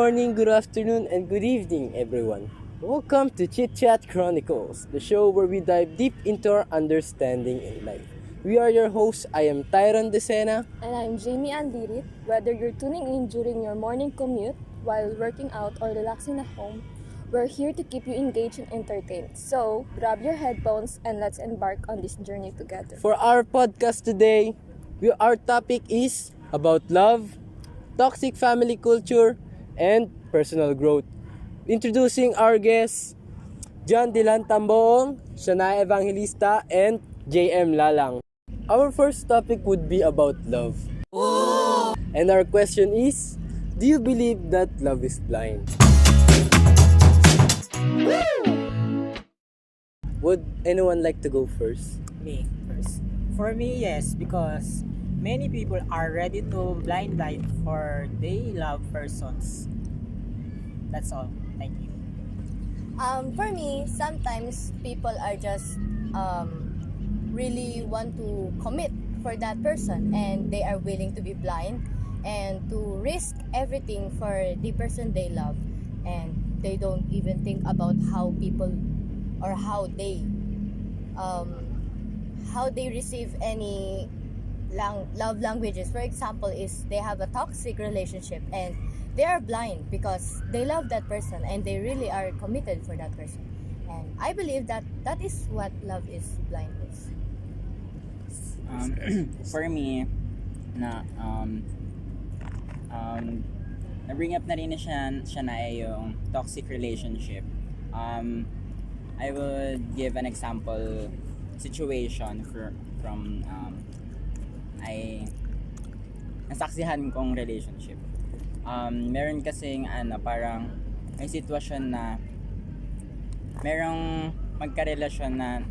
morning, good afternoon, and good evening, everyone. Welcome to Chit Chat Chronicles, the show where we dive deep into our understanding in life. We are your hosts. I am Tyron Decena. And I'm Jamie Andirit. Whether you're tuning in during your morning commute, while working out, or relaxing at home, we're here to keep you engaged and entertained. So, grab your headphones and let's embark on this journey together. For our podcast today, our topic is about love, toxic family culture, and personal growth. Introducing our guests, John Dilan Tamboong, Shania Evangelista, and JM Lalang. Our first topic would be about love. And our question is, do you believe that love is blind? Would anyone like to go first? Me first. For me, yes, because many people are ready to blind light for they love persons. That's all. Thank you. For me, sometimes people are just really want to commit for that person and they are willing to be blind and to risk everything for the person they love, and they don't even think about how people or how they receive any love languages. For example, is they have a toxic relationship and they are blind because they love that person and they really are committed for that person. And I believe that that is what love is blindness. For me, na na-bring up na rin siya na yung toxic relationship. I would give an example situation from ay nasaksihan kong relationship. Meron kasing parang may sitwasyon na merong magkarelasyon na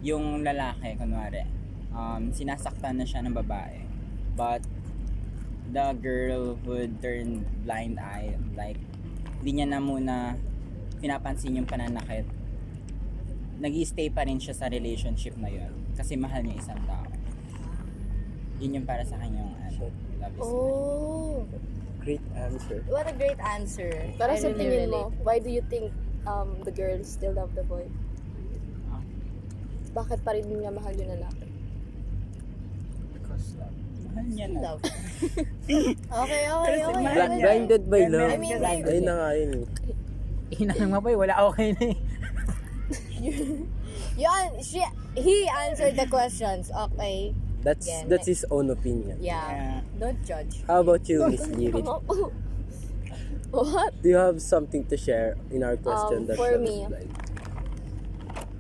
yung lalaki kunwari sinasaktan na siya ng babae, but the girl would turn blind eye, like hindi niya na muna pinapansin yung pananakit, nag-i-stay pa rin siya sa relationship na yun kasi mahal niya isang tao. Yun yung para sa kanyang love is blind. Oh, Great answer. what a great answer. Para I sa really tingin mo, relate. why do you think the girl still love the boy? Bakit pa rin niya mahal yung lalaki? Because love. Mahal niya na. Love. Okay. Blinded by love. I mean, Ayun na nga yun. Inanang maboy, wala okay na eh. He answered the questions. Okay. That's his own opinion. Yeah. Don't judge. How about you, Miss Lirid? What? Do you have something to share in our question that for love me, is blind?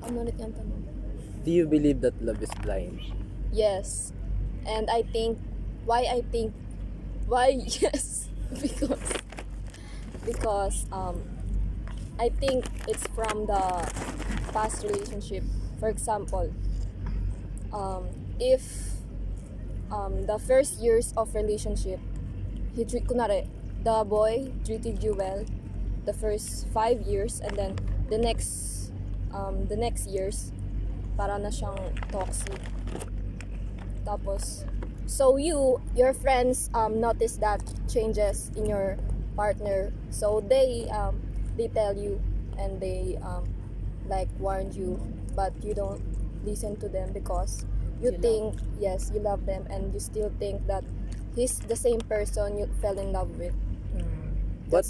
Ano ulit yung tanong? Do you believe that love is blind? Yes. And I think why yes, because I think it's from the past relationship. For example, if the first years of relationship, the boy treated you well the first 5 years, and then the next years para na siyang toxic. Tapos, so your friends notice that changes in your partner, so they tell you and they like warned you, but you don't listen to them because you think yes, you love them and you still think that he's the same person you fell in love with. But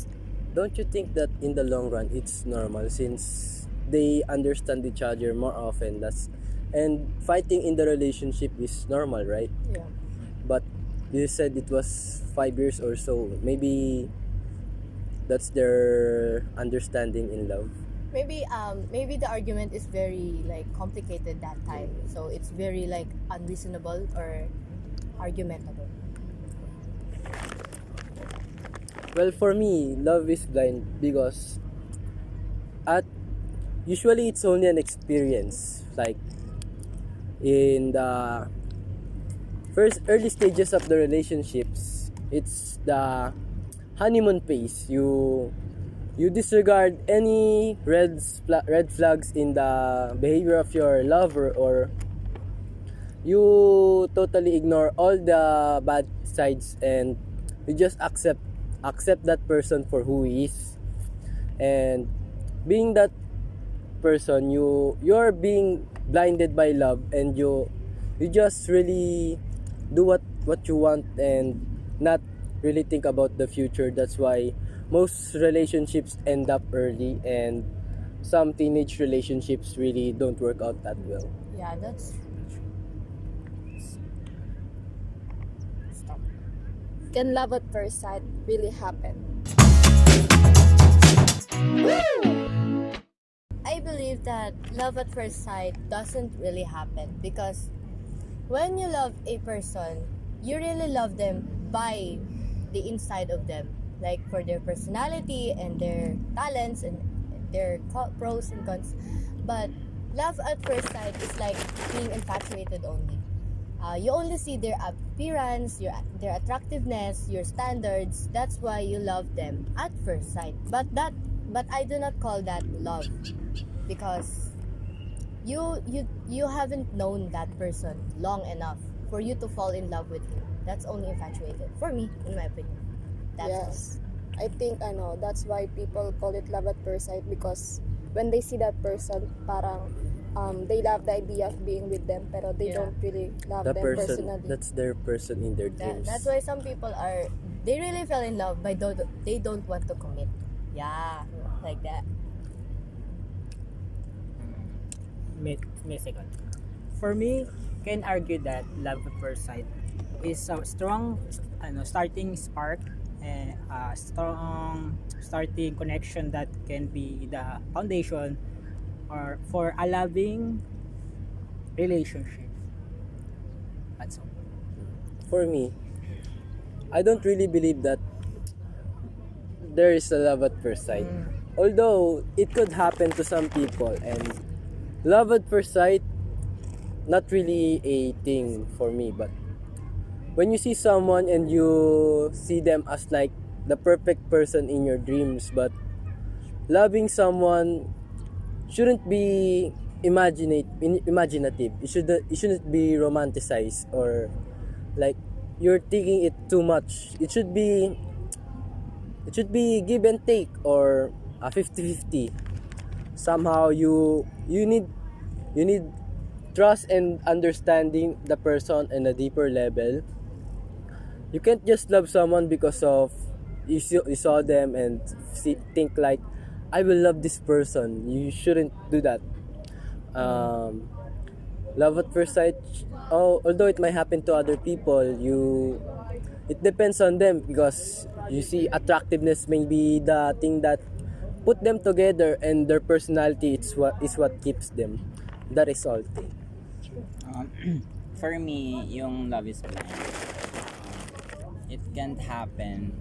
don't you think that in the long run it's normal since they understand each other more often, and fighting in the relationship is normal, right? Yeah. But you said it was 5 years or so. Maybe that's their understanding in love. Maybe the argument is very like complicated that time, so it's very like unreasonable or argumentable. Well, for me, love is blind because usually it's only an experience. Like in the first early stages of the relationships, it's the honeymoon phase. You disregard any red flags in the behavior of your lover, or you totally ignore all the bad sides and you just accept accept that person for who he is, and being that person, you're being blinded by love, and you just really do what you want and not really think about the future. That's why most relationships end up early, and some teenage relationships really don't work out that well. Yeah, that's Stop. Can love at first sight really happen? I believe that love at first sight doesn't really happen, because when you love a person, you really love them by the inside of them, like for their personality and their talents and their pros and cons. But love at first sight is like being infatuated only. You only see their appearance, their attractiveness, your standards. That's why you love them at first sight. But I do not call that love, because you haven't known that person long enough for you to fall in love with him. That's only infatuated for me, in my opinion. That's Yes. I think that's why people call it love at first sight, because when they see that person, parang they love the idea of being with them, pero they Yeah. don't really love The them person, personally. that's their person in their That, dreams. that's why some people they really fell in love, but they don't want to commit. Yeah, like that. May second. For me, can argue that love at first sight is a strong starting spark and a strong starting connection that can be the foundation or for a loving relationship. That's all. For me, I don't really believe that there is a love at first sight. Although it could happen to some people, and love at first sight, not really a thing for me. But when you see someone and you see them as like the perfect person in your dreams, but loving someone shouldn't be imaginative. It shouldn't be romanticized, or like you're thinking it too much. It should be give and take, or a 50-50. Somehow you need trust and understanding the person in a deeper level. You can't just love someone because of you saw them and think like, I will love this person. You shouldn't do that. Love at first sight, although it might happen to other people, it depends on them, because you see attractiveness may be the thing that put them together, and their personality is what keeps them. That is all thing. Um, for me, yung love is blind. It can't happen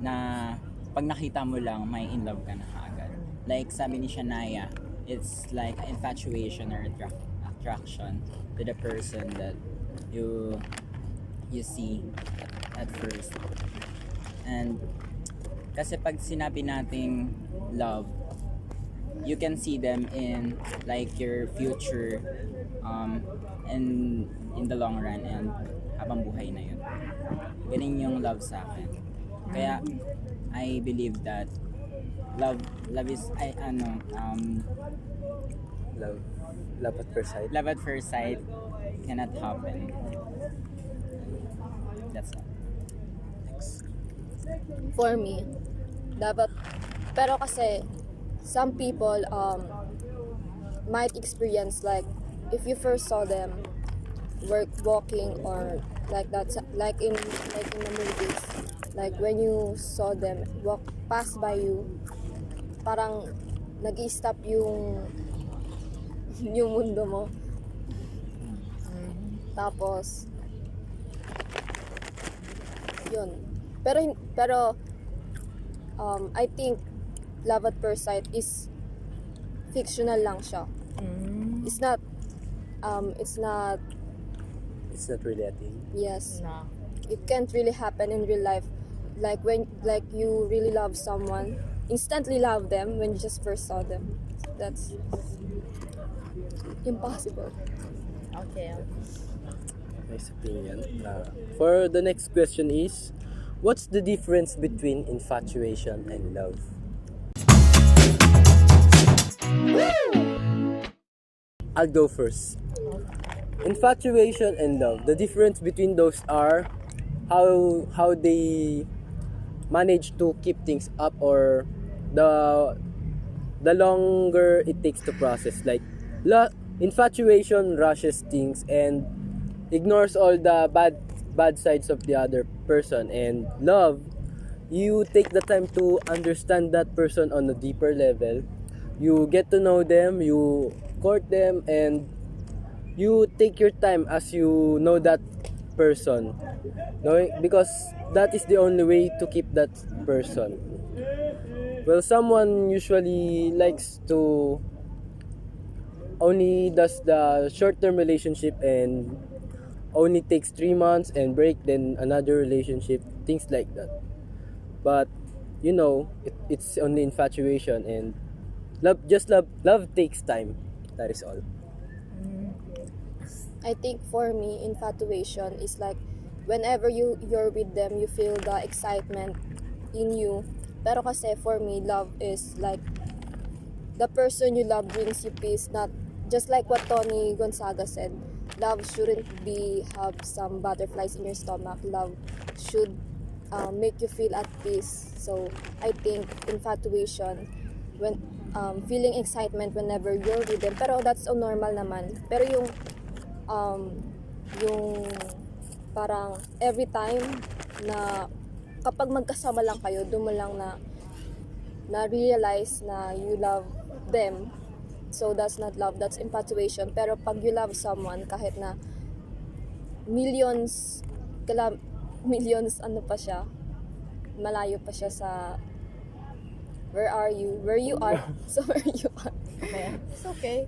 na pag nakita mo lang, may in love ka na agad. Like sabi ni Shania, it's like infatuation or attraction to the person that you see at first. And kasi pag sinabi nating love, you can see them in like your future and in the long run, and habang buhay na yun. Ganun yung love sa akin. Kaya I believe that love is Love at first sight. love at first sight cannot happen. That's all. For me, dapat, pero kasi some people might experience like if you first saw them walking or like that, like in the movies, like when you saw them walk past by you, parang nag-i-stop yung mundo mo. Tapos yun, pero I think love at first sight is fictional lang siya. It's not It's not really a thing. yes, No. it can't really happen in real life, like when you really love someone, instantly love them when you just first saw them. That's impossible. Okay. Nice opinion. For the next question is, what's the difference between infatuation and love? I'll go first. Infatuation and love. The difference between those are how they manage to keep things up, or the longer it takes to process. Like infatuation rushes things and ignores all the bad sides of the other person, and love, you take the time to understand that person on a deeper level. You get to know them, you court them, and you take your time as you know that person, knowing, because that is the only way to keep that person. Well, someone usually likes to only does the short-term relationship and only takes 3 months and break, then another relationship, things like that. But it's only infatuation, and love takes time. That is all. I think for me, infatuation is like whenever you're with them, you feel the excitement in you. Pero kasi for me, love is like the person you love brings you peace. Not just like what Tony Gonzaga said. Love shouldn't have some butterflies in your stomach. Love should make you feel at peace. So I think infatuation, when feeling excitement whenever you're with them. Pero that's normal naman. Pero yung parang every time na kapag magkasama lang kayo, doon mo lang na realize na you love them. So that's not love, that's infatuation. Pero pag you love someone, kahit na millions ano pa siya, malayo pa siya sa where you are so where you are, It's okay.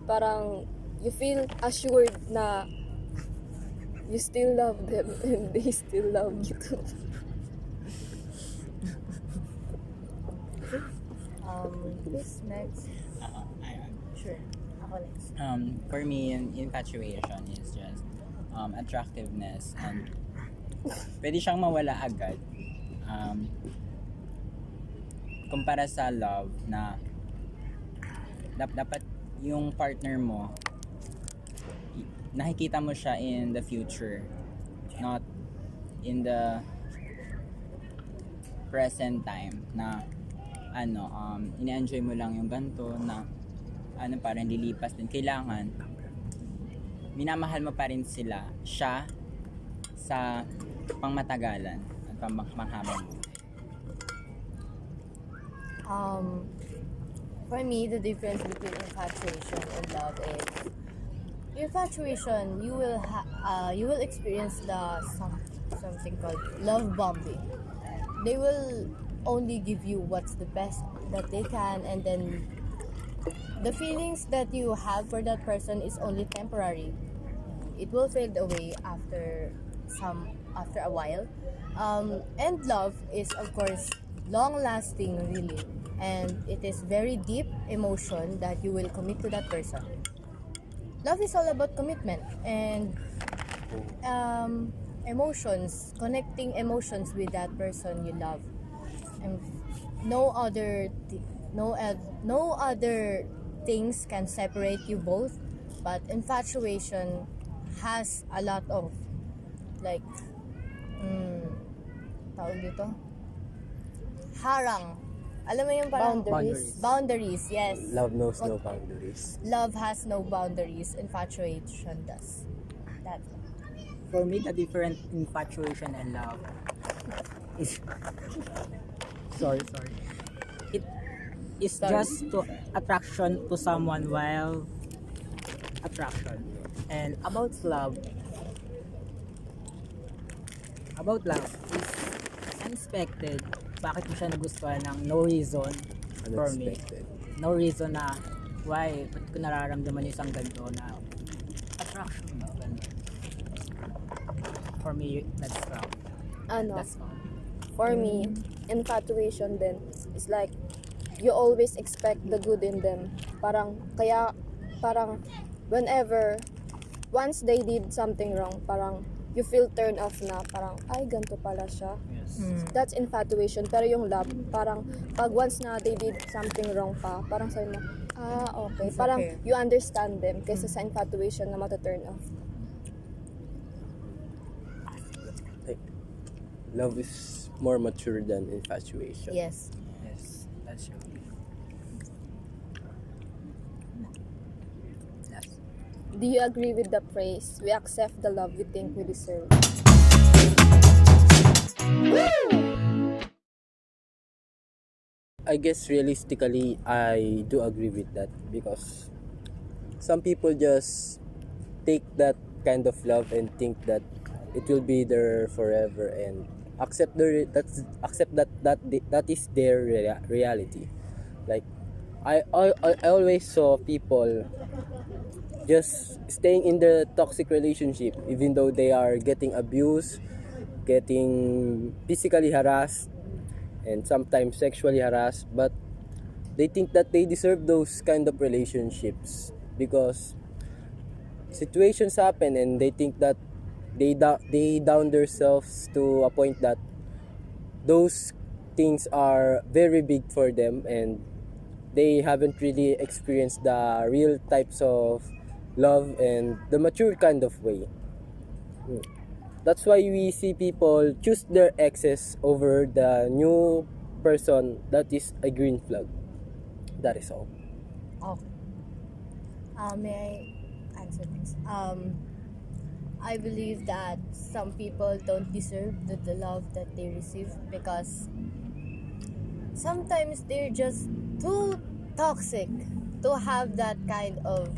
parang you feel assured na you still love them and they still love you too. Who's next? Ayun. Sure. Ako next. For me, infatuation is just attractiveness, and pwede siyang mawala agad. Kumpara sa love na dapat yung partner mo, nakikita mo siya in the future, not in the present time na ini-enjoy mo lang yung ganito na parang lilipas din. Kailangan minamahal mo pa rin siya sa pangmatagalan at panghabang. For me, the difference between infatuation and love is infatuation. You will experience something called love bombing. They will only give you what's the best that they can, and then the feelings that you have for that person is only temporary. It will fade away after a while. And love is, of course, long lasting, really, and it is very deep emotion that you will commit to that person. Love is all about commitment and emotions, connecting emotions with that person you love, and no other things can separate you both. But infatuation has a lot of like tawag dito, harang. Alam mo yung parang boundaries, yes. Love knows no boundaries. Love has no boundaries. Infatuation does. That's it. For me, the different infatuation and love is sorry. It is just to attraction to someone, while attraction. And about love is unexpected. Bakit mo siya nagustuhan ng no reason for me. Unexpected. No reason na why, ba't ko nararamdaman yung isang ganito na attraction mo, ganun. For me, that's love. That's all. For me, infatuation then is like you always expect the good in them. Parang whenever once they did something wrong, parang you feel turned off na, parang ay ganito pala siya. Yes. That's infatuation. Pero yung love, parang pag once na they did something wrong pa, parang sabi mo, okay. It's Parang okay. you understand them kaysa sa infatuation na mata-turn off. Like, love is more mature than infatuation. Yes. Yes. That's true. Yes. Do you agree with the phrase, we accept the love we think we deserve? I guess realistically, I do agree with that because some people just take that kind of love and think that it will be there forever and accept that is their reality. Like I always saw people just staying in the toxic relationship even though they are getting abused, getting physically harassed, and sometimes sexually harassed, but they think that they deserve those kind of relationships because situations happen and they think that they down themselves to a point that those things are very big for them and they haven't really experienced the real types of love and the mature kind of way. That's why we see people choose their exes over the new person that is a green flag. That is all. Okay. May I answer this? I believe that some people don't deserve the love that they receive because sometimes they're just too toxic to have that kind of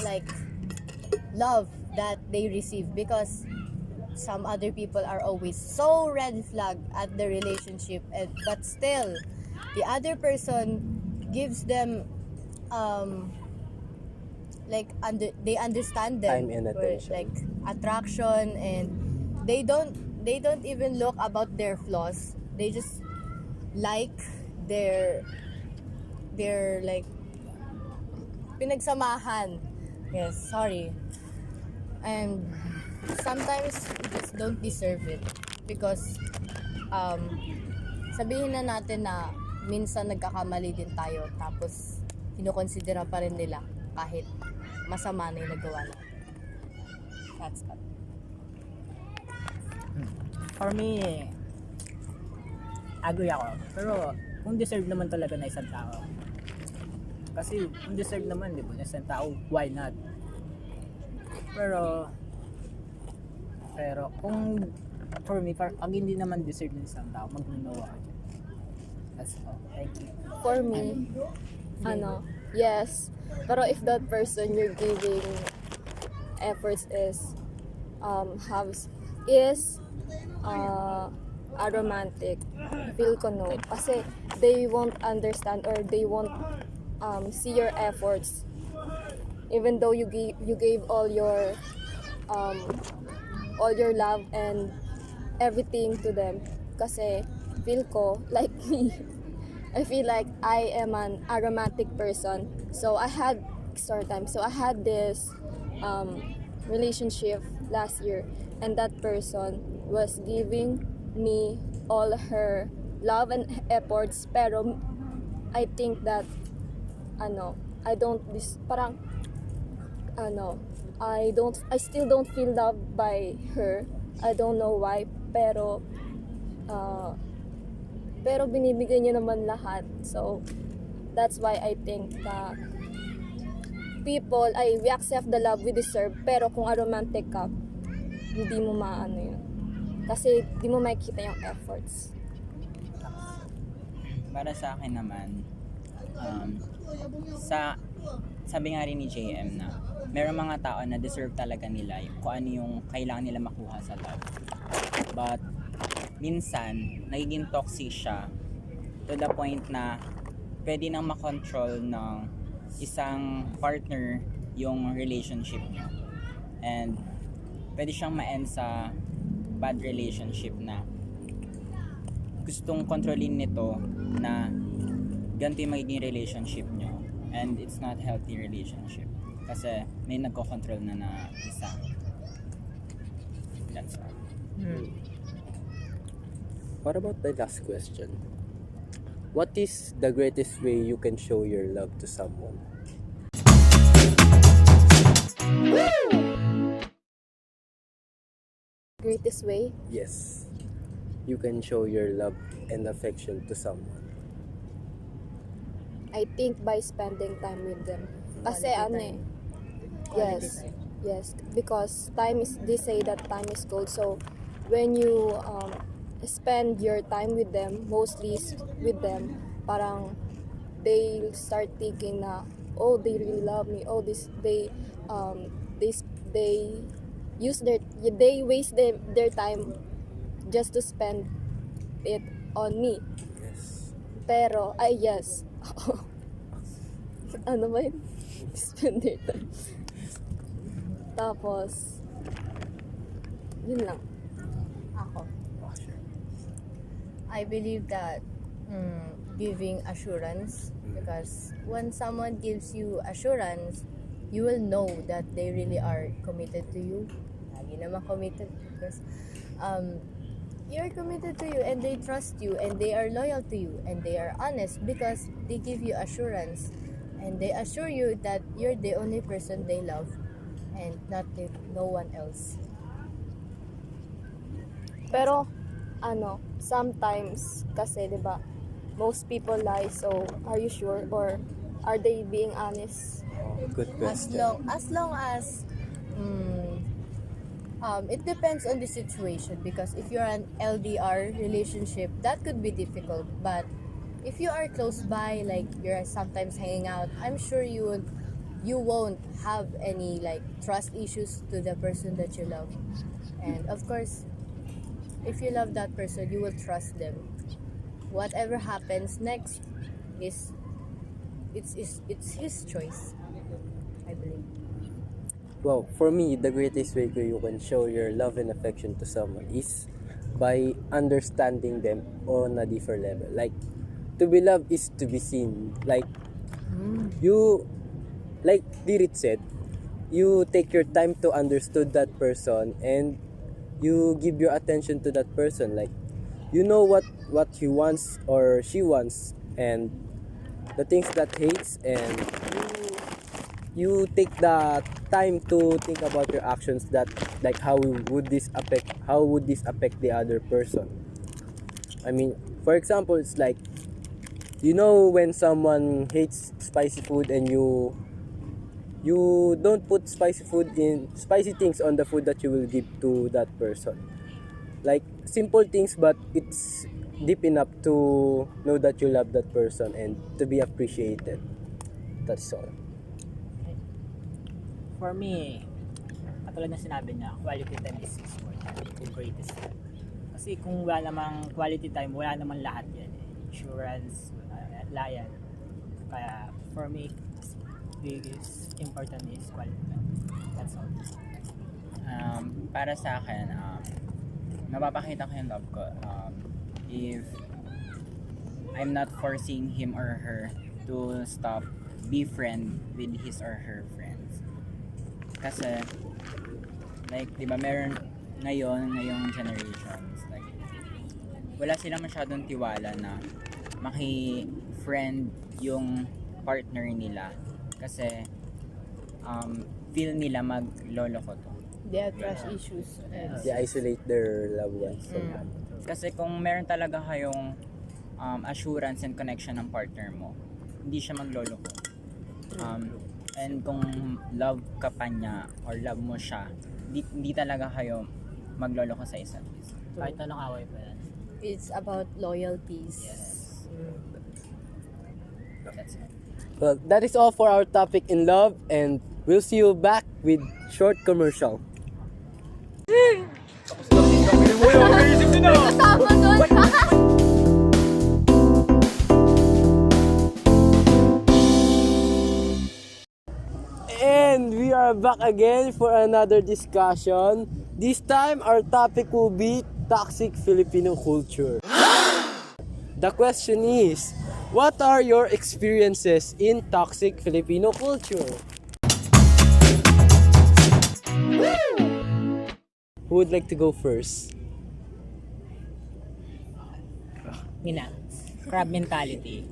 like love that they receive, because some other people are always so red flag at the relationship, but still the other person gives them they understand them Time and for, attention. like attraction, and they don't even look about their flaws. They just like their like pinagsamahan. Yes, sorry. And sometimes we just don't deserve it because sabihin na natin na minsan nagkakamali din tayo tapos kinukonsidera pa rin nila kahit masama na yung nagawa natin. That's all. For me, agree ako. Pero kung deserve naman talaga na isang tao. Kasi kung deserve naman, di ba, na isang tao, why not? Pero kung for me, pag hindi naman deserve ng isang tao, mag-no ako. That's all. Thank you. For me, yes. Pero if that person you're giving efforts is a romantic, feel ko no. Kasi they won't understand or they won't see your efforts. Even though you gave all your love and everything to them. Kasi feel ko, like me, I feel like I am a romantic person. So I had this relationship last year, and that person was giving me all her love and efforts, pero I think that I still don't feel loved by her. I don't know why, pero binibigay niya naman lahat. So that's why I think that we accept the love we deserve, pero kung aromantic ka, hindi mo maano yun. Kasi di mo makikita yung efforts. Para sa akin naman, sabi nga rin ni JM na merong mga tao na deserve talaga nila kung ano yung kailangan nila makuha sa love. But minsan, nagiging toxic siya to the point na pwede nang makontrol ng isang partner yung relationship niyo. And pwede siyang ma-end sa bad relationship na gustong kontrolin nito na ganito yung magiging relationship niyo. and it's not healthy relationship. Kasi may nagko-control na isa. That's all. What about the last question? What is the greatest way you can show your love to someone? Greatest way? Yes, you can show your love and affection to someone. I think by spending time with them. Kasi yes, yes, because time is, they say that time is gold. So when you spend your time with them, mostly with them, parang they start thinking na, oh, they really love me. Oh, they use they waste their time just to spend it on me. Yes. Pero, ay yes. Ano ba yun? Spend their time. Tapos, yun lang. Ako. Oh, sure. I believe that giving assurance, because when someone gives you assurance, you will know that they really are committed to you. Lagi naman committed because you're committed to you and they trust you and they are loyal to you and they are honest because they give you assurance and they assure you that you're the only person they love and no one else. Pero, sometimes, kasi, di ba, most people lie, so, are you sure? Or, are they being honest? Oh, good As question. long as it depends on the situation, because if you're an LDR relationship, that could be difficult, but if you are close by, like you're sometimes hanging out, I'm sure you won't have any like trust issues to the person that you love. And of course, if you love that person, you will trust them. Whatever happens next is it's his choice, I believe. Well, for me, the greatest way you can show your love and affection to someone is by understanding them on a different level. Like, to be loved is to be seen. Like, like Dirit said, you take your time to understand that person and you give your attention to that person. Like, you know what he wants or she wants and the things that hates, and you take the time to think about your actions, that like how would this affect the other person. I mean, for example, it's like, you know, when someone hates spicy food and you don't put spicy things on the food that you will give to that person. Like simple things, but it's deep enough to know that you love that person and to be appreciated. That's all. For me, katulad ng sinabi niya, quality time is important. The greatest time. Kasi kung wala namang quality time, wala namang lahat yan. Insurance, layan. Kaya for me, biggest important is quality time. That's all. Para sa akin, mapapakita ko yung love ko if I'm not forcing him or her to stop be friend with his or her friends. Kasi like, di ba, meron ngayong generations, like wala silang masyadong tiwala na maki-friend yung partner nila kasi feel nila magloloko to. They have trust issues. They isolate their loved ones from that. Kasi kung meron talaga kayong assurance and connection ng partner mo, hindi siya magloloko. And kung love ka pa niya or love mo siya, hindi talaga kayo magloloko sa isa't isa. Kahit anong away pa yan. It's about loyalties. Yes. That's it. Well, that is all for our topic in love, and we'll see you back with short commercial. Kasama nun. And we are back again for another discussion. This time, our topic will be toxic Filipino culture. The question is, What are your experiences in toxic Filipino culture? Who would like to go first? Mina, crab mentality.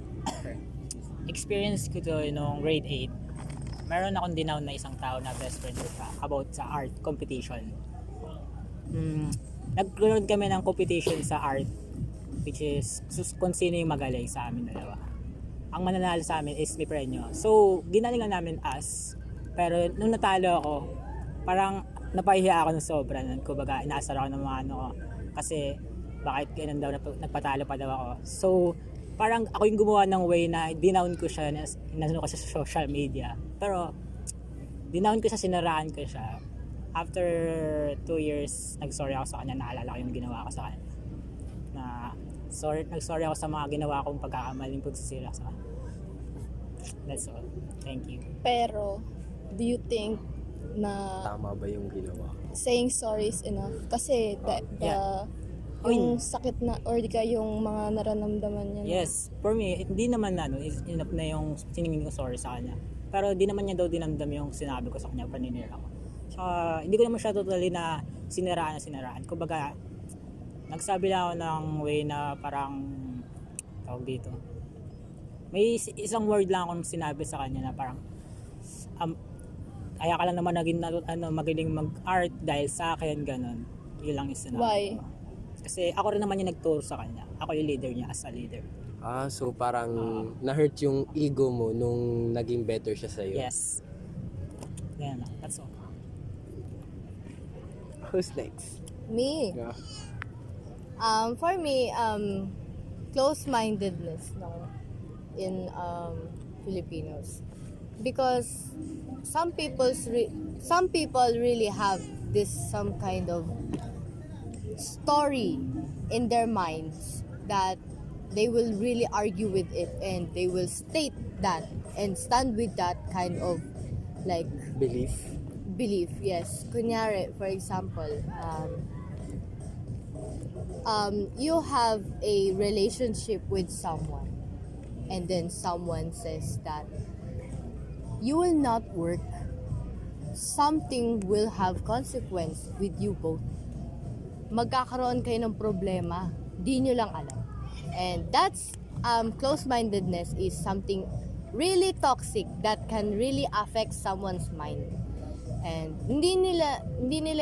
Experience ko to noong grade 8. Meron akong dinown na isang tao na best friend ko pa about sa art competition. Nagkaroon kami ng competition sa art, which is kung sino yung magaling sa amin dalawa. Ang mananalo sa amin is may premyo. So, ginalingan namin us. Pero nung natalo ako, parang napahiya ako ng sobra. Kumbaga, inaasar ako ng mga ano ko. Kasi, bakit ganun daw, nagpatalo pa daw ako. So, parang ako yung gumawa ng way na dinown ko siya, inasano ko siya sa social media. Pero, dinown ko siya, sinaraan ko siya. After 2 years, nag-sorry ako sa kanya, naalala ko yung ginawa ko sa kanya. Nag-sorry ako sa mga ginawa kong pagkakamaling pagsisira sa kanya. That's all. Thank you. Pero, do you think na Tama ba yung ginawa? saying sorry is enough? Kasi Yeah. yung sakit na or di ka yung mga nararamdaman niya. Yes, for me, hindi naman enough na yung siningin ko sorry sa kanya. Pero di naman niya daw dinamdam yung sinabi ko sa kanya, paninira ko. Saka, hindi ko naman siya totally na siniraan. Kumbaga, nagsabi lang ako ng way na parang, tawag dito, may isang word lang akong sinabi sa kanya na parang, kaya ka lang naman magaling mag-art dahil sa akin, ganun. Yun lang yung sinabi. Why? ko. Kasi ako rin naman yung nagturo sa kanya. Ako yung leader niya as a leader. So parang na-hurt yung ego mo nung naging better siya sa'yo. Yes. Yan lang. That's all. Who's next? Me. Yeah. For me, close-mindedness in Filipinos, because some people really have some kind of story in their minds that they will really argue with it, and they will state that and stand with that kind of like belief. Yes, kunyari, for example, you have a relationship with someone, and then someone says that you will not work, something will have consequence with you both, magkakaroon kayo ng problema, di nyo lang alam. And that's close-mindedness is something really toxic that can really affect someone's mind. And hindi nila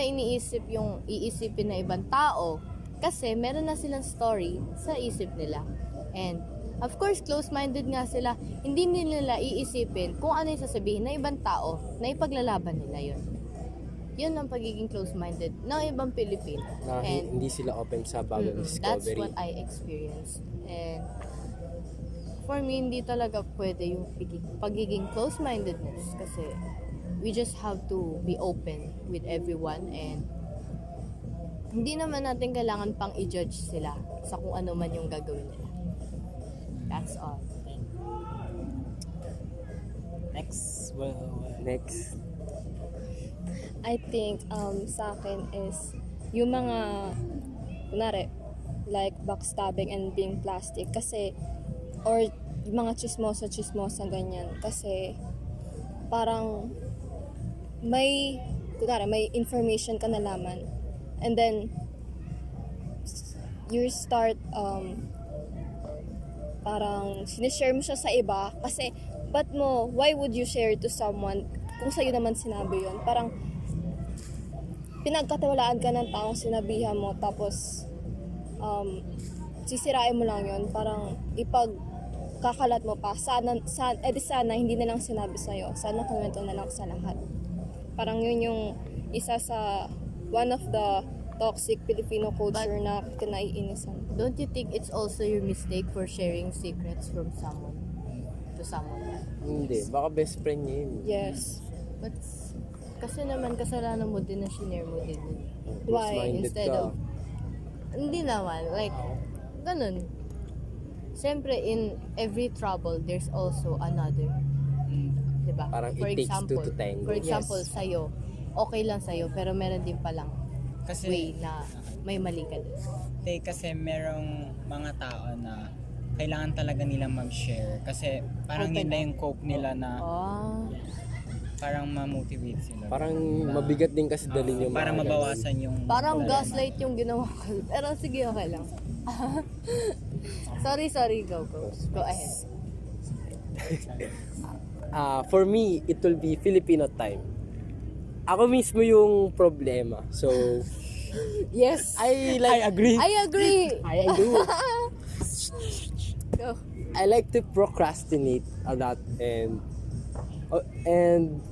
iniisip yung iisipin na ibang tao, kasi meron na silang story sa isip nila. And of course, close-minded nga sila, hindi nila iisipin kung ano yung sasabihin ng ibang tao na ipaglalaban nila yun. Yun ang pagiging close-minded ng ibang Pilipino. Na And hindi sila open sa bagong that's discovery. what I experienced. And for me, hindi talaga pwede yung pagiging close-mindedness, kasi we just have to be open with everyone, and hindi naman natin kailangan pang i-judge sila sa kung ano man yung gagawin nila. That's all. Next. Next. I think sa akin is yung mga kunwari like backstabbing and being plastic, kasi or yung mga chismosa ganyan, kasi parang may kunwari may information ka nalaman, and then you start parang sinishare mo siya sa iba, kasi why would you share to someone kung sa'yo naman sinabi yun? Parang pinagkatiwalaan ka ng taong sinabihan mo, tapos sisirain mo lang yun, parang ipagkakalat mo pa. Sana hindi na lang sinabi sa'yo, sana komento na lang sa lahat. Parang yun yung isa sa one of the toxic Filipino culture na kinaiinisan. Don't you think it's also your mistake for sharing secrets from someone to someone? Hindi, baka best friend niya yun. Yes. But kasi naman kasalanan mo din na shinare mo din yun. Why? Close-minded Instead ka. of, hindi naman, like, ganun. Siyempre, in every trouble, there's also another. Diba? Parang it takes two to tango. For example, Yes. sa'yo, okay lang sa'yo, pero meron din palang Kasi, way na may mali ka din. kasi merong mga tao na kailangan talaga nilang mag-share. Kasi parang Open yun na up. yung cope nila na Ah. parang ma-motivate sila. Parang mabigat din kasi dalhin yung para mga mabawasan yung Parang problema. gaslight yung ginawa ko. Pero sige, okay lang. sorry, go. Go ahead. For me, it will be Filipino time. Ako mismo yung problema. So, Yes. I agree. I agree. I do. Go. I like to procrastinate a lot and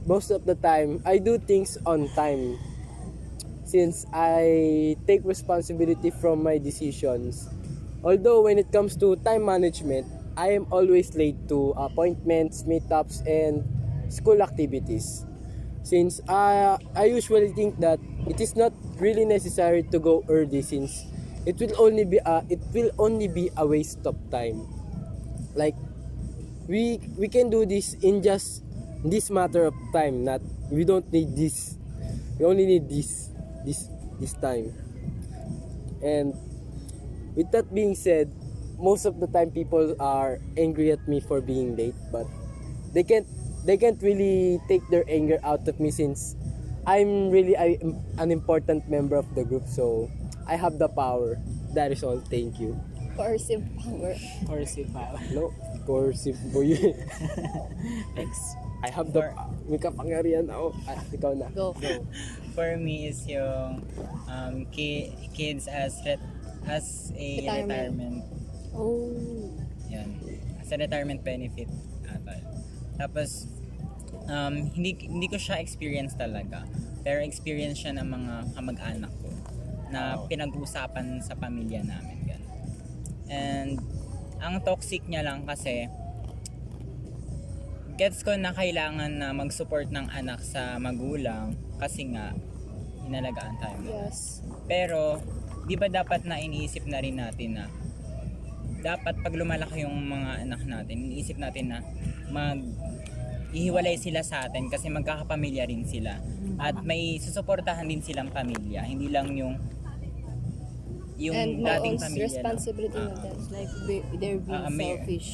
most of the time I do things on time since I take responsibility from my decisions. Although when it comes to time management, I am always late to appointments, meetups, and school activities. Since I usually think that it is not really necessary to go early since it will only be a waste of time. Like we can do this in just this matter of time. Not we don't need this. We only need this time. And with that being said, most of the time people are angry at me for being late, but they can't really take their anger out of me since I'm really an important member of the group, so I have the power. That is all. Thank you. Coercive power. Coercive power. No, coercive boy. Ex- I have the may kapangyarihan ako. Ikaw na. Go. For me is yung kids as a retirement. Oh. Yan. As a retirement benefit ata. Tapos hindi ko siya experience talaga. Pero experience siya ng mga kamag-anak ko na pinag-usapan sa pamilya namin. Ganun. And ang toxic niya lang kasi gets ko na kailangan na mag-support ng anak sa magulang kasi nga inalagaan tayo. Yes. Pero di ba dapat na iniisip na rin natin na dapat pag lumalaki yung mga anak natin, iniisip natin na ihiwalay sila sa atin kasi magkakapamilya rin sila at may susuportahan din silang pamilya, hindi lang yung And my dating own pamilya responsibility na din. Like, they're being may- selfish.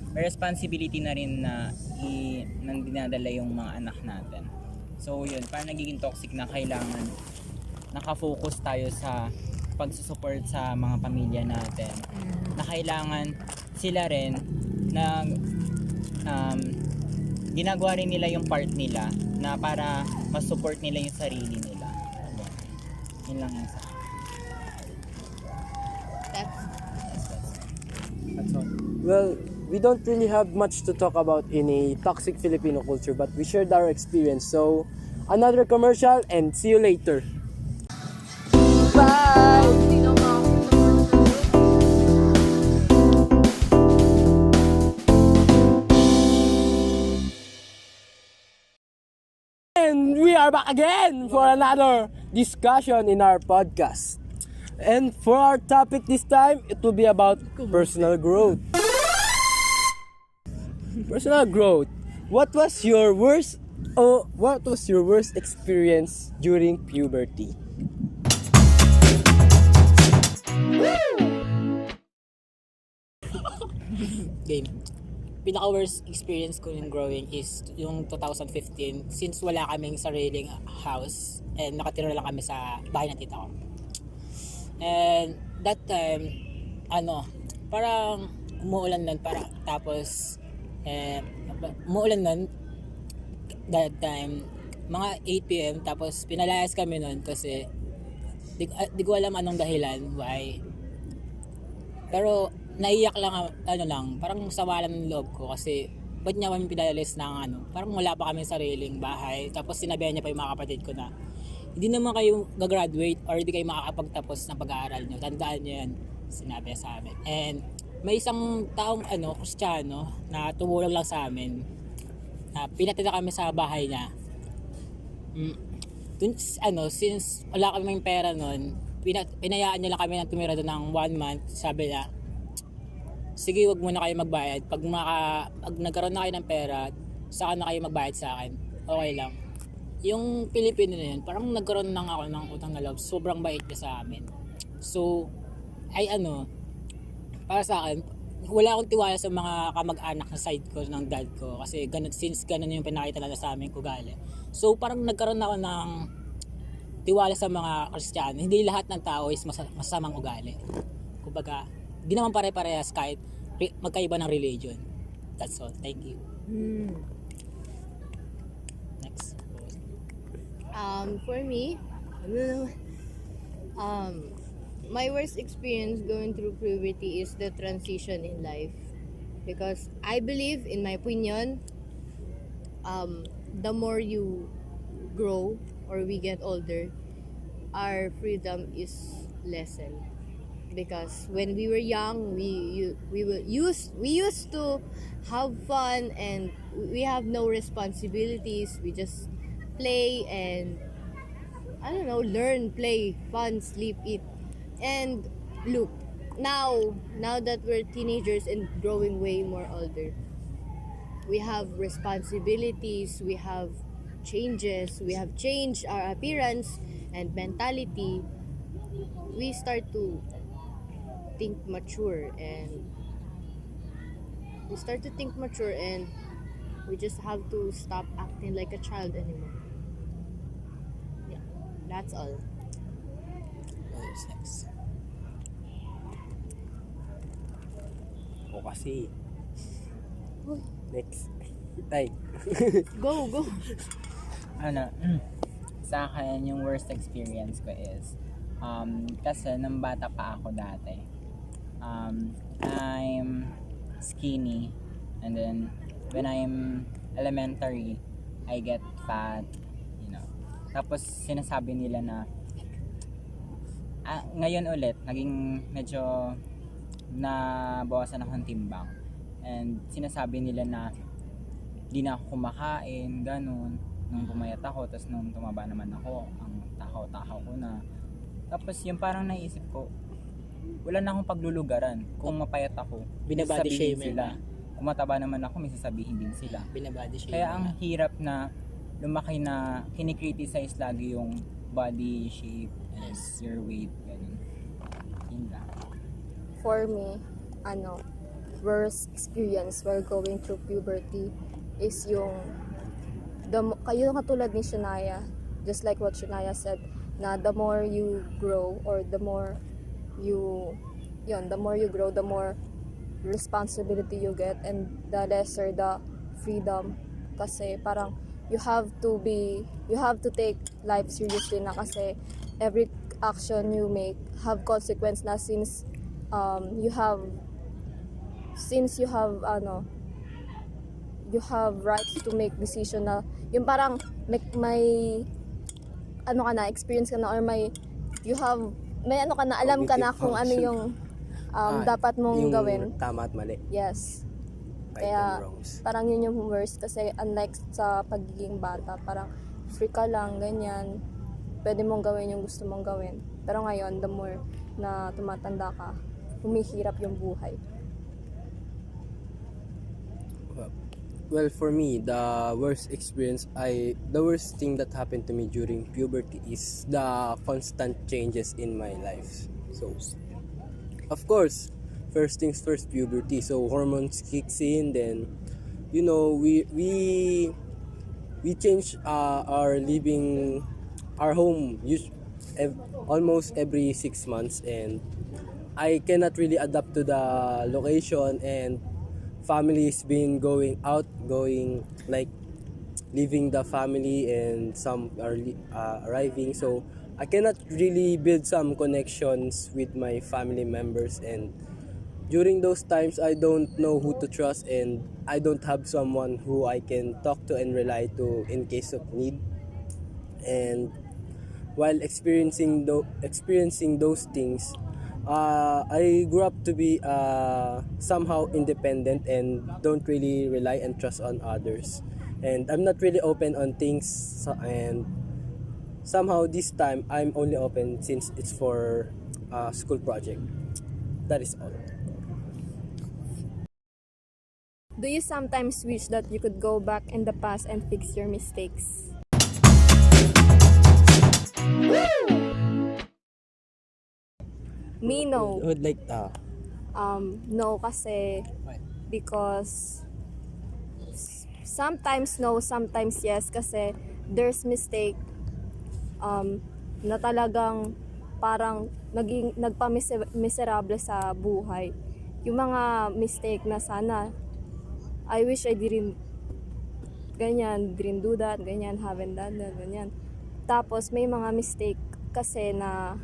may responsibility na rin na nang dinadala yung mga anak natin. So yun, parang nagiging toxic na kailangan nakafocus tayo sa pagsusupport sa mga pamilya natin. Na kailangan sila rin na ginagawa rin nila yung part nila na para mas-support nila yung sarili nila. Yun lang yun sa akin. That's all. Well, we don't really have much to talk about in a toxic Filipino culture, but we shared our experience. So, another commercial and see you later. Bye! And we are back again for another discussion in our podcast. And for our topic this time, it will be about personal growth. Personal growth. What was your worst experience during puberty? Game. Pinaka-worst experience ko in growing is yung 2015 since wala kaming sariling house and nakatira lang kami sa bahay ng tita ko. And that time, parang umuulan nun tapos umuulan nun that time mga 8 p.m. tapos pinalayas kami nun kasi di ko alam anong dahilan why. Pero naiyak lang, parang sama lang ng loob ko kasi ba't niya kami pinalis ng parang wala pa kami sariling bahay. Tapos sinabihan niya pa yung mga kapatid ko na hindi naman kayo gagraduate or hindi kayo makakapagtapos ng pag-aaral niyo. Tandaan niyo yan, sinabi niya sa amin. And may isang taong Kristiyano na tumulong lang sa amin. Pinatira kami sa bahay niya. Since wala kaming pera noon, pinayaan niya lang kami na tumira doon ng 1 month. Sabi niya, sige, wag muna kayo magbayad. Pag nagkaroon na kayo ng pera, saka na kayo magbayad sa akin. Okay lang. Yung Pilipino na yun, parang nagkaroon lang ako ng utang na loob. Sobrang bait niya sa amin. So, para sa akin, wala akong tiwala sa mga kamag-anak na side ko ng dad ko kasi since ganun yung pinakita nila sa aming ugali. So parang nagkaroon ako ng tiwala sa mga Kristiyano. Hindi lahat ng tao is masamang ugali. Kumbaga, di naman pare-parehas kahit magkaiba ng religion. That's all. Thank you. Next. For me, my worst experience going through puberty is the transition in life, because I believe, in my opinion, the more you grow or we get older, our freedom is lessened. Because when we were young, we used to have fun, and we have no responsibilities. We just play and, I don't know, learn, play, fun, sleep, eat. And look, now that we're teenagers and growing way more older, we have responsibilities, we have changes, we have changed our appearance and mentality. We start to think mature, and we just have to stop acting like a child anymore. Yeah, that's all. Who's next? O kasi. Next. Tay. Go. Ano, sa akin, yung worst experience ko is, kasi nung bata pa ako dati, I'm skinny, and then when I'm elementary, I get fat, you know. Tapos sinasabi nila na, ngayon ulit, naging medyo nabawasan akong timbang. And sinasabi nila na di na ako kumakain, ganun. Nung pumayat ako, tapos nung tumaba naman ako, ang takaw-takaw ko na. Tapos yung parang naisip ko, wala na akong paglulugaran. Kung mapayat ako, Binabody sasabihin shamer sila. na. Kung mataba naman ako, may sasabihin din sila. Binabody shamer. Kaya ang hirap na lumaki na kinikriticize lagi yung body shape and your weight, ganun. Yun lang. For me, worst experience while going through puberty is yung kayo katulad ni Shania, just like what Shania said, na the more you grow, or the more you grow, the more responsibility you get, and the lesser the freedom. Kasi parang you have to take life seriously na, kasi every action you make have consequence na, since you have rights to make decision na yung parang may experience ka na, or may alam ka na kung ano yung dapat mong yung gawin. Tama at mali. Yes. Right Kaya and wrongs. parang yun yung worst, kasi unlike sa pagiging bata, parang free ka lang, ganyan. Pwede mong gawin yung gusto mong gawin. Pero ngayon, the more na tumatanda ka, humihirap yung buhay. Well, for me, the worst thing that happened to me during puberty is the constant changes in my life. So, of course, first things first, puberty. So hormones kicks in, then we change our home almost every 6 months, and I cannot really adapt to the location, and families been going like leaving the family, and some are arriving, so I cannot really build some connections with my family members, and during those times I don't know who to trust, and I don't have someone who I can talk to and rely to in case of need. And while experiencing those things, I grew up to be somehow independent and don't really rely and trust on others. And I'm not really open on things, and somehow this time I'm only open since it's for a school project. That is all. Do you sometimes wish that you could go back in the past and fix your mistakes? Me, no. Would like No, kasi Why? because sometimes no, sometimes yes, kasi there's mistake na talagang parang nagpa-miserable sa buhay. Yung mga mistake na sana I wish I didn't didn't do that, ganyan, haven't done that, ganyan. Tapos may mga mistake kasi na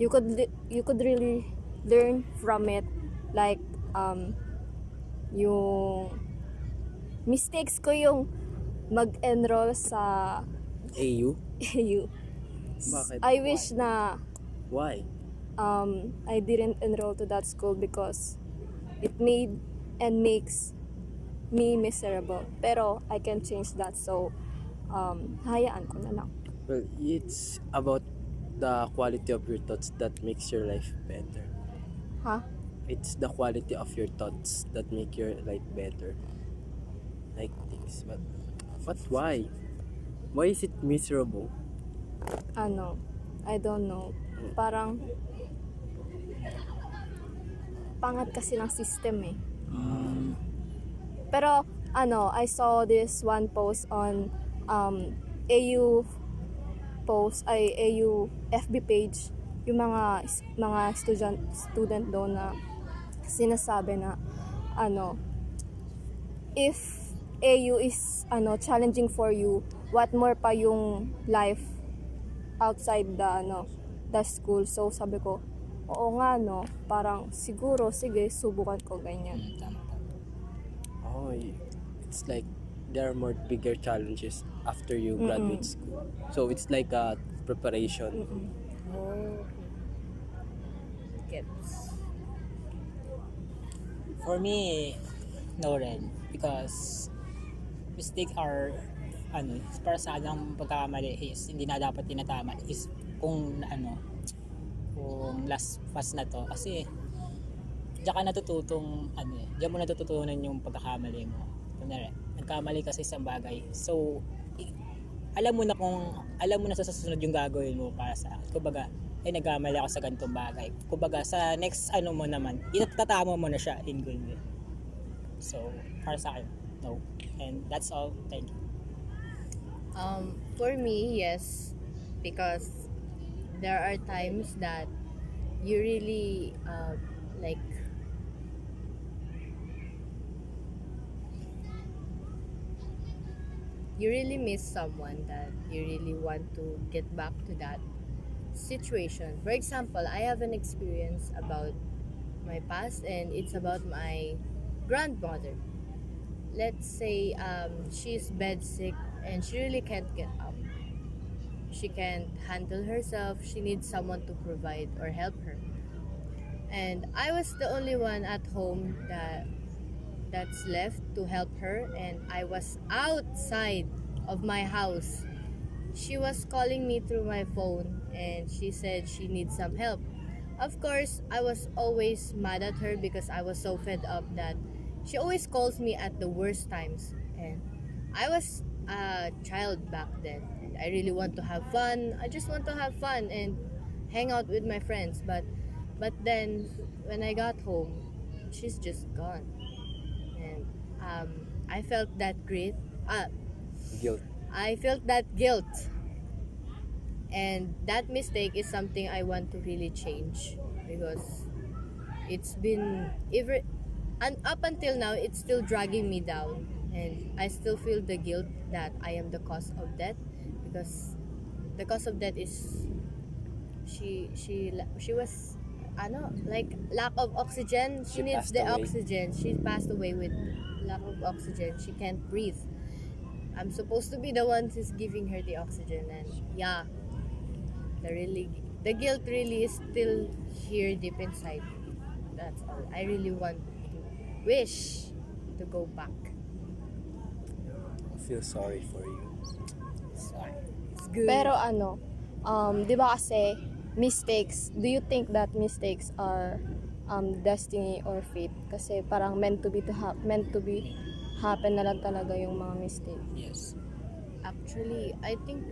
you could really learn from it, like yung mistakes ko yung mag-enroll sa AU? AU. Bakit? I wish na Why? I didn't enroll to that school because it made and makes me miserable. Pero I can change that, so hayaan ko na lang. Well, it's about the quality of your thoughts that makes your life better. Ha? It's the quality of your thoughts that make your life better. Like things, but why? Why is it miserable? Ano, I don't know. Parang pangat kasi ng system eh. Pero I saw this one post on AU AU FB page, yung mga student doon na sinasabi na if AU is challenging for you, what more pa yung life outside the school. So sabi ko, oo nga parang siguro sige subukan ko ganyan. Tama. Oh, it's like there are more bigger challenges after you graduate school. So it's like a preparation. Gets. For me, no rin. Because mistake are para sa anong pagkakamali is hindi na dapat tinatama is kung last fast na to, kasi diyan ka natututong diyan mo natututunan yung pagkakamali mo. Kunyari, nagkamali kasi isang bagay, so alam mo na sa susunod yung gagawin mo para sa kumbaga nagkamali ako sa ganitong bagay, kumbaga sa next mo naman itatama mo na siya in good way. So para sa akin, no, and that's all. Thank you. For me, yes, because there are times that you really like you really miss someone that you really want to get back to that situation. For example, I have an experience about my past, and it's about my grandmother. Let's say she's bed sick and she really can't get up. She can't handle herself. She needs someone to provide or help her. And I was the only one at home that's left to help her, and I was outside of my house. She was calling me through my phone and she said she needs some help. Of course, I was always mad at her because I was so fed up that she always calls me at the worst times. And I was a child back then. And I really want to have fun. I just want to have fun and hang out with my friends. But then when I got home, she's just gone. And I felt that guilt. I felt that guilt. And that mistake is something I want to really change, because it's been and up until now it's still dragging me down, and I still feel the guilt that I am the cause of that, because the cause of that is she was like lack of oxygen. She needs passed the away. oxygen. She passed away with lack of oxygen. She can't breathe. I'm supposed to be the one who's giving her the oxygen, and yeah, the guilt really is still here deep inside. That's all. I really wish to go back. I feel sorry for you. It's good. Pero 'di ba kasi mistakes, do you think that mistakes are destiny or fate? Kasi parang meant to be happen na lang talaga yung mga mistake. Yes. Actually, I think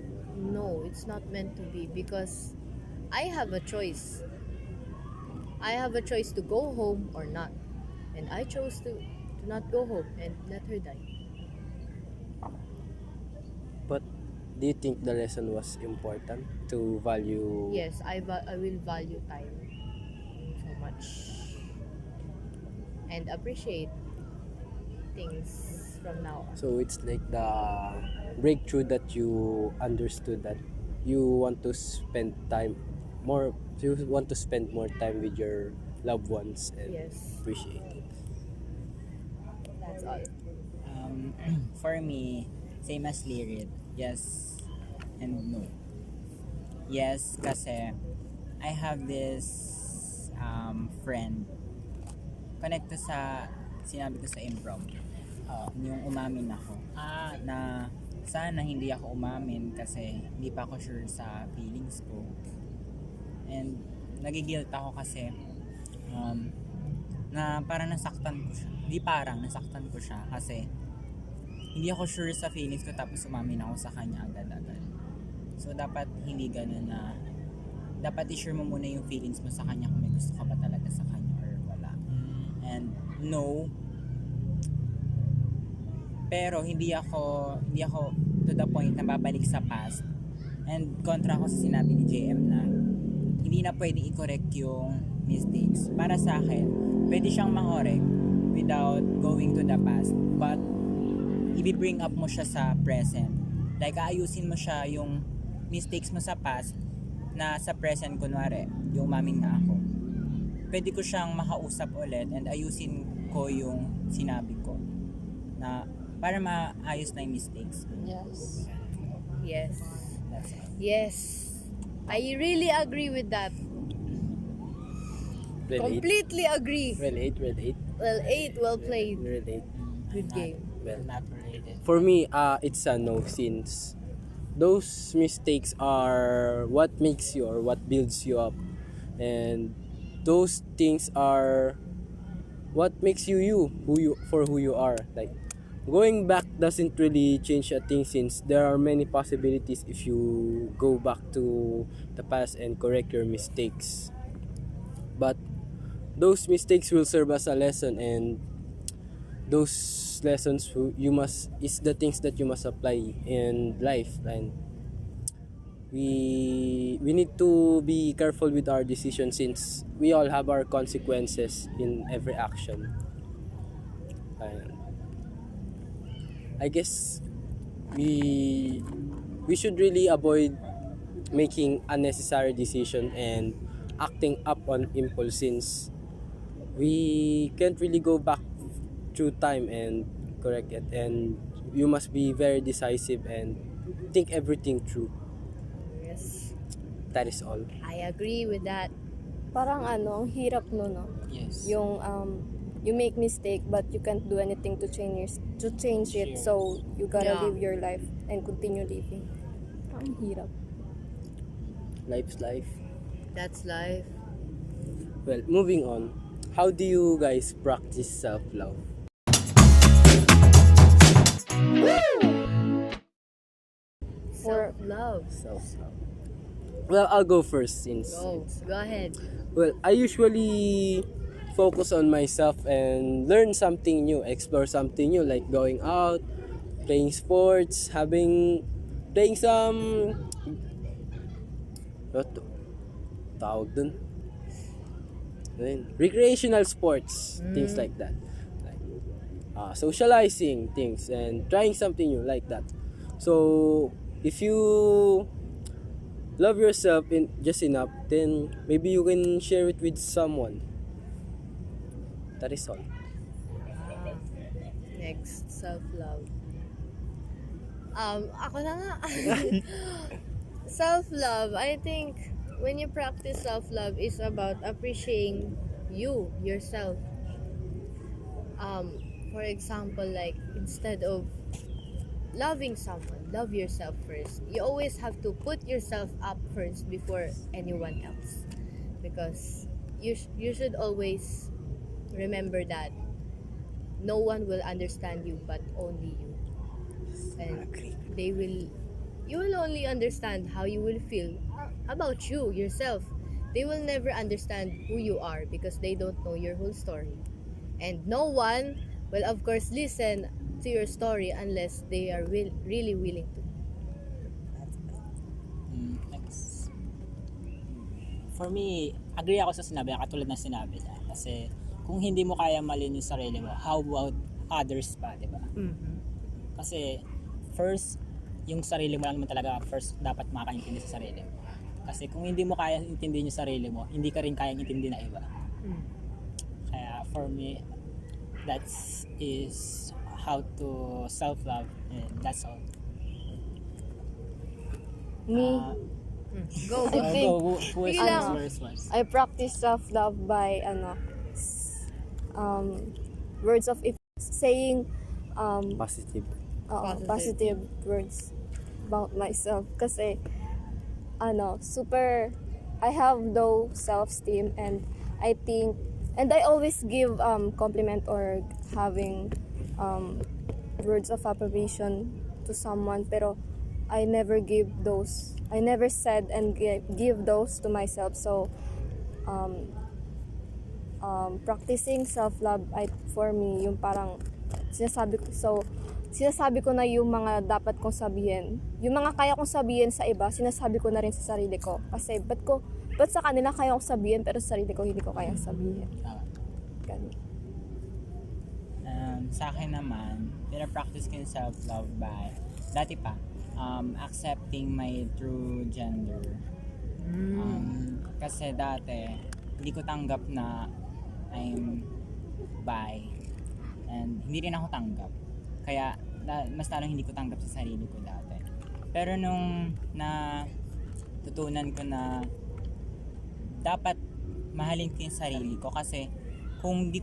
no, it's not meant to be, because I have a choice. I have a choice to go home or not. And I chose to not go home and let her die. But do you think the lesson was important to value? Yes, I will value time so much and appreciate things from now on. So it's like the breakthrough that you understood that you want to spend time more. You want to spend more time with your loved ones and Yes. appreciate it. That's all. For me, same as Lyrid, yes and no. Yes, kasi I have this friend connect to sa sinabi ko sa improv. Yung umamin ako. Na sana hindi ako umamin kasi hindi pa ako sure sa feelings ko. And nagigilt ako kasi na parang nasaktan ko siya. Hindi parang nasaktan ko siya kasi hindi ako sure sa feelings ko tapos umamin ako sa kanya agad-agad. So dapat hindi ganun na dapat i-share mo muna yung feelings mo sa kanya kung may gusto ka ba talaga sa kanya or wala. And no, pero hindi ako to the point na babalik sa past. And kontra ako sa sinabi ni JM na hindi na pwede i-correct yung mistakes. Para sa akin, pwede siyang ma-correct without going to the past. But i-bring up mo siya sa present. Like aayusin mo siya yung mistakes mo sa past na sa present, kunwari yung umamin na ako. Pwede ko siyang makausap ulit and ayusin ko yung sinabi ko na para maayos na yung mistakes. Yes. Yes. That's it. Yes. I really agree with that. Relate. Completely agree. Relate. Well, 8, well played. Relate. Good game. Well, Not related. for me, it's a no, since those mistakes are what makes you or what builds you up, and those things are what makes you who you are. Like going back doesn't really change a thing, since there are many possibilities if you go back to the past and correct your mistakes. But those mistakes will serve as a lesson, and those lessons is the things that you must apply in life. And we need to be careful with our decisions, since we all have our consequences in every action. And I guess we should really avoid making unnecessary decision and acting up on impulse, since we can't really go back through time and correct it, and you must be very decisive and think everything through. Yes. That is all. I agree with that. Parang ang hirap no. Yes. Yung you make mistake but you can't do anything to change it. So you gotta Yeah. live your life and continue living. Ang hirap. Life's life. That's life. Well, moving on. How do you guys practice self-love? Self-love. Self-love. Well, I'll go first, since Go ahead. well, I usually focus on myself and learn something new, explore something new, like going out, playing sports, playing some what to tawag dun? Recreational sports, things like that. Like socializing things and trying something new like that. So if you love yourself just enough, then maybe you can share it with someone. That is all. Next, self-love. Ako na nga. Self-love, I think when you practice self-love is about appreciating yourself. For example, like instead of loving someone, love yourself first. You always have to put yourself up first before anyone else, because you should always remember that no one will understand you but only you, and you will only understand how you will feel about yourself, they will never understand who you are because they don't know your whole story. And no one will, of course, listen to your story unless they are really willing to. Next. For me, agree ako sa sinabi niya, katulad ng sinabi niya. Kasi kung hindi mo kaya malin yung sarili mo, how about others pa, di ba? Kasi first, yung sarili mo lang naman talaga first dapat makaintindi sa sarili mo. Kasi kung hindi mo kaya intindihin yung sarili mo, hindi ka rin kayang intindi na iba. Kaya for me, that is how to self-love, and that's all. Me, Go, I think, Who is Sige lang. first? I practice self-love by words of saying Positive. positive words about myself kasi super I have low self-esteem, and I think and I always give compliment or having words of affirmation to someone, pero I never said and give those to myself. So practicing self-love for me yung parang sinasabi ko na yung mga dapat kong sabihin. Yung mga kaya kong sabihin sa iba, sinasabi ko na rin sa sarili ko. Kasi ba't sa kanila kaya kong sabihin pero sa sarili ko hindi ko kayang sabihin. Ganun. Sa akin naman, pinapractice ko yung self-love by, dati pa, accepting my true gender. Kasi dati, hindi ko tanggap na I'm bi. And hindi rin ako tanggap. Kaya, mas lalong hindi ko tanggap sa sarili ko dati. Pero nung tutunan ko na dapat mahalin ko yung sarili ko, kasi kung di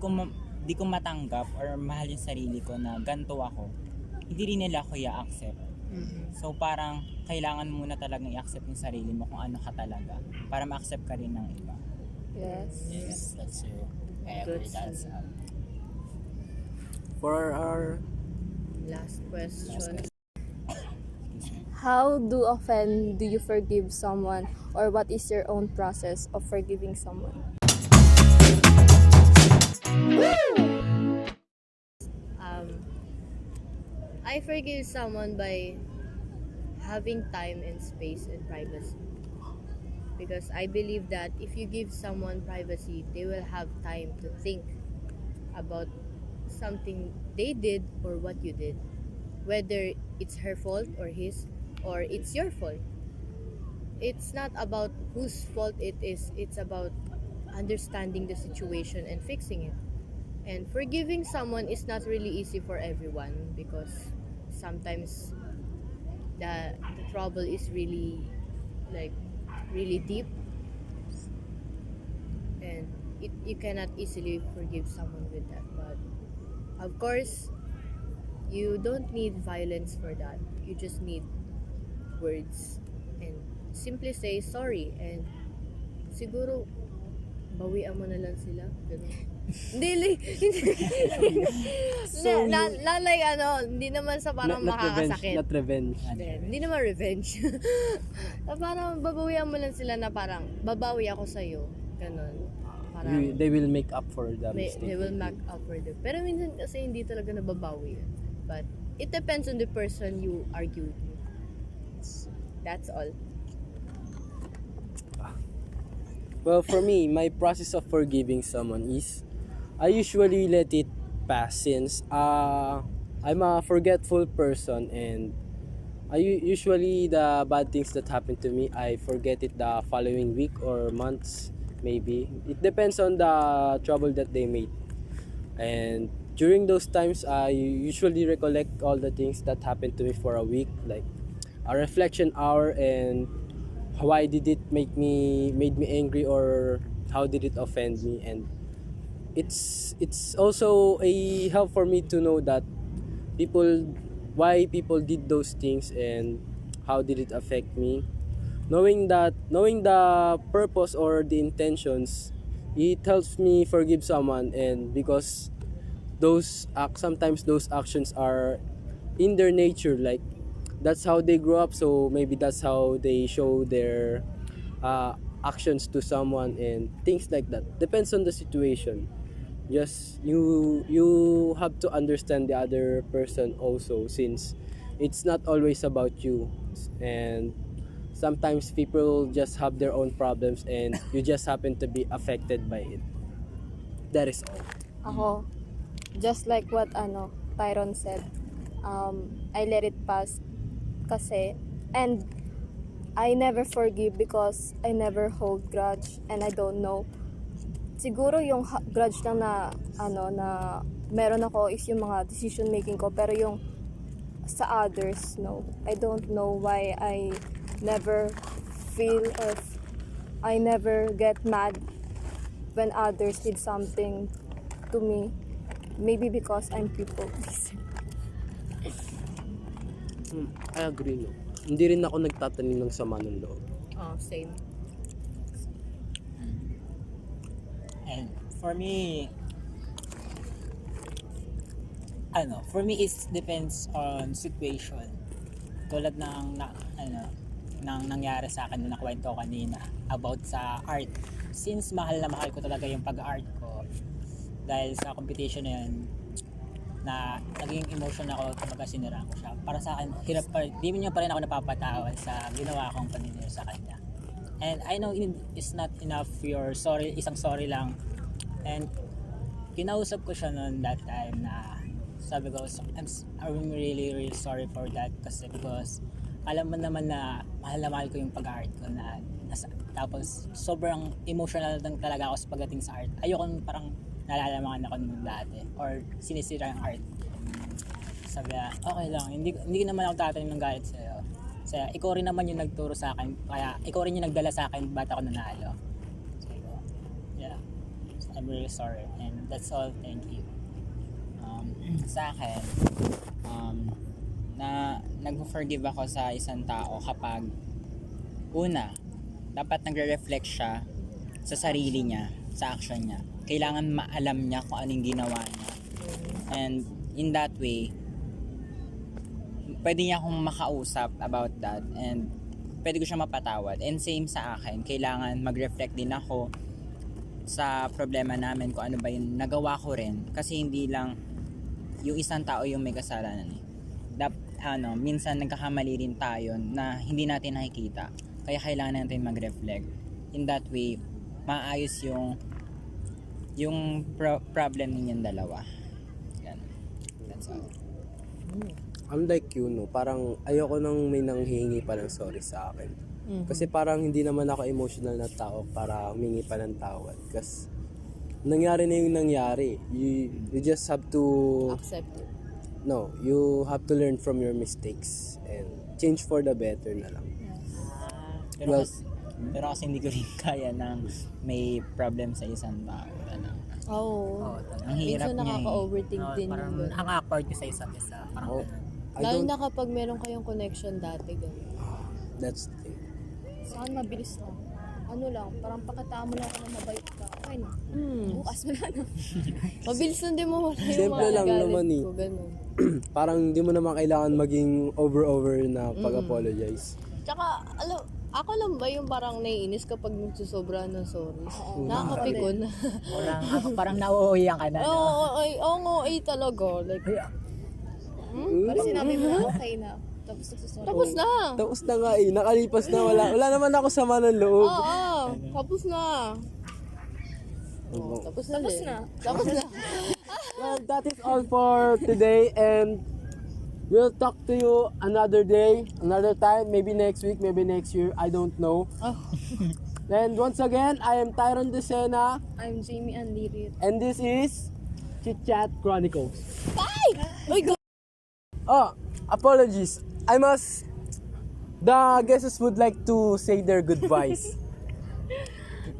ko matanggap or mahal yung sarili ko na ganito ako, hindi rin nila ako i-accept. So parang kailangan muna talagang i-accept yung sarili mo kung ano ka talaga para ma-accept ka rin ng iba. Yes. That's true. I agree, that's For our Last question. How often do you forgive someone, or what is your own process of forgiving someone? I forgive someone by having time and space and privacy. Because I believe that if you give someone privacy, they will have time to think about something they did or what you did. Whether it's her fault or his, or it's your fault. It's not about whose fault it is, it's about understanding the situation and fixing it. And forgiving someone is not really easy for everyone because sometimes the trouble is really really deep, and you cannot easily forgive someone with that. But of course, you don't need violence for that. You just need words and simply say sorry, and siguro bawian mo na lang sila. Ganun. Hindi like hindi naman sa parang makakasakit. Not revenge. Hindi naman revenge. Na parang babawian mo lang sila na parang babawi ako sa'yo. Ganun. Parang They will make up for the they mistake. will make up for them. Pero minsan kasi hindi talaga nababawi. But it depends on the person you argue with. That's all. Well, for me, my process of forgiving someone is I usually let it pass since I'm a forgetful person, and usually the bad things that happen to me, I forget it the following week or months maybe. It depends on the trouble that they made. And during those times, I usually recollect all the things that happened to me for a week, like a reflection hour, and why did it made me angry, or how did it offend me. And it's also a help for me to know that why people did those things and how did it affect me. Knowing the purpose or the intentions, it helps me forgive someone. And because sometimes those actions are in their nature, like that's how they grow up, so maybe that's how they show their actions to someone and things like that. Depends on the situation. Just you have to understand the other person also, since it's not always about you, and sometimes people just have their own problems and you just happen to be affected by it. That is all. Ako, just like what Tyron said, I let it pass kasi, and I never forgive because I never hold grudge, and I don't know. Siguro yung grudge lang na na meron ako is yung mga decision making ko, pero yung sa others, no. I don't know why I never feel or I never get mad when others did something to me. Maybe because I'm people pleaser. I agree, no. Hindi rin ako nagtatanim ng sama ng loob. Oh, same. And for me, it depends on situation. Tulad ng nang nangyari sa akin na nakwento ko kanina about sa art. Since mahal na mahal ko talaga yung pag-art ko, dahil sa competition na yun, na naging emotion ako, kumbaga sinira ko siya. Para sa akin, hirap pa, di niya pa rin ako napapatawad sa ginawa kong paninira sa kanya. And I know it's not enough your sorry, isang sorry lang. And kinausap ko siya noon that time na sabi ko, I'm really really sorry for that, kasi because alam mo naman na mahal ko yung pag-art ko na tapos sobrang emotional lang talaga ako sa pagdating sa art. Ayoko parang nalalamangan ako nung dati or sinisira yung art. Sabi niya, okay lang, hindi naman ako tatanim ng galit sa'yo. Kasi ikaw rin naman yung nagturo sa akin, kaya ikaw rin yung nagdala sa akin ba't ako nanalo. So, yeah. So, I'm really sorry, and that's all. Thank you. Sa akin, na nag-forgive ako sa isang tao kapag una, dapat nagre-reflect siya sa sarili niya, sa action niya. Kailangan maalam niya kung anong ginawa niya. And in that way, pwede niya akong makausap about that, and pwede ko siya mapatawad. And same sa akin, kailangan mag-reflect din ako sa problema namin kung ano ba yung nagawa ko rin, kasi hindi lang yung isang tao yung may kasalanan eh. Minsan nagkakamali rin tayo na hindi natin nakikita, kaya kailangan natin mag-reflect. In that way, maayos yung problem ninyong dalawa. Yan. That's all. I'm like you, no. Parang ayoko nang may nanghihingi pa ng sorry sa akin. Kasi parang hindi naman ako emotional na tao para humingi pa ng tawad. Kasi nangyari na yung nangyari. You just have to... Accept it. No, you have to learn from your mistakes and change for the better na lang. Well, Pero kasi hindi ko rin kaya ng may problem sa isang tao. Oh. Ang hirap Minsan niya nakaka-overthink din Parang yung ang awkward ko sa isa't isa. Parang Oh, ganun. I lalo don't... na kapag meron kayong connection dati, gano'n. That's the thing. Saan mabilis lang. Ano lang, parang pakatama lang ako na mabait ka. Okay na. Bukas wala na. Mabilis lang din mo wala yung Simple mga lang galit naman eh. ko, gano'n. Parang hindi mo naman kailangan maging over na pag-apologize. Tsaka, ako lang ba yung parang naiinis kapag nagsusobra ng sorry? Nakakapikon. Parang nauuwihan ka na. Oo, talaga. Like, Parang sinabi mo na okay na. Tapos nagsusunod. tapos na. Tapos na nga eh, nakalipas na, wala naman ako sama ng loob. Oo, tapos na. Tapos na. Tapos na. Well, that is all for today, and we'll talk to you another day, another time, maybe next week, maybe next year, I don't know. And once again, I am Tyron Decena, I'm Jamie Anlirit. and this is Chit Chat Chronicles. Uy, Oh, apologies. The guests would like to say their goodbyes.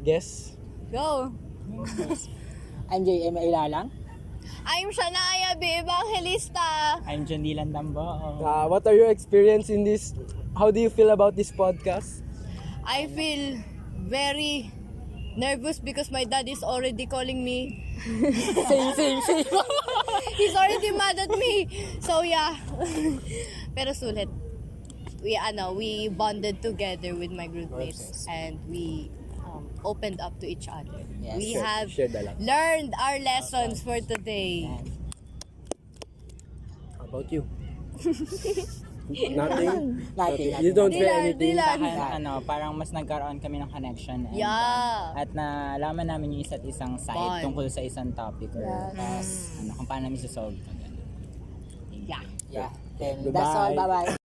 Guess? go. I'm JM Ilalang. I'm Shania B. Evangelista. I'm John Dylan Dambo. What are your experience in this? How do you feel about this podcast? I feel very nervous because my dad is already calling me. Same. He's already mad at me. So yeah. Pero sulit. We bonded together with my group mates, and we opened up to each other. Yes. We Share- have share the love. learned our lessons for today. How about you? Nothing? Nothing. You don't feel Dylan, anything? Dylan. Parang mas nagkaroon kami ng connection. And, Yeah. at nalaman namin yung isa't isang side Bond. tungkol sa isang topic or kung paano namin solve. Yeah. Yeah. Then Goodbye. that's all. Bye-bye.